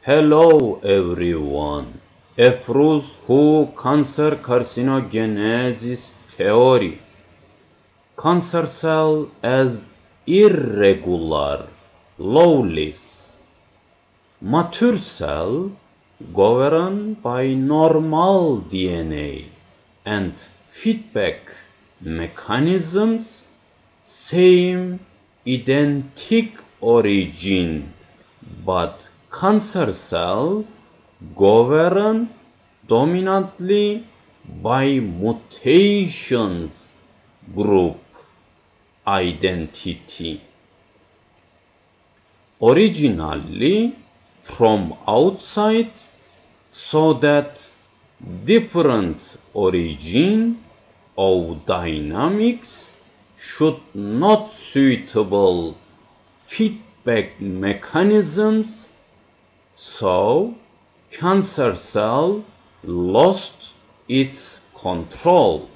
Hello everyone. Efruz who cancer carcinogenesis theory. Cancer cell as irregular, lawless. Mature cell governed by normal DNA and feedback mechanisms, same identic origin, but cancer cell governed dominantly by mutations group identity. Originally from outside, so that different origin of dynamics should not suitable feedback mechanisms, so cancer cell lost its control.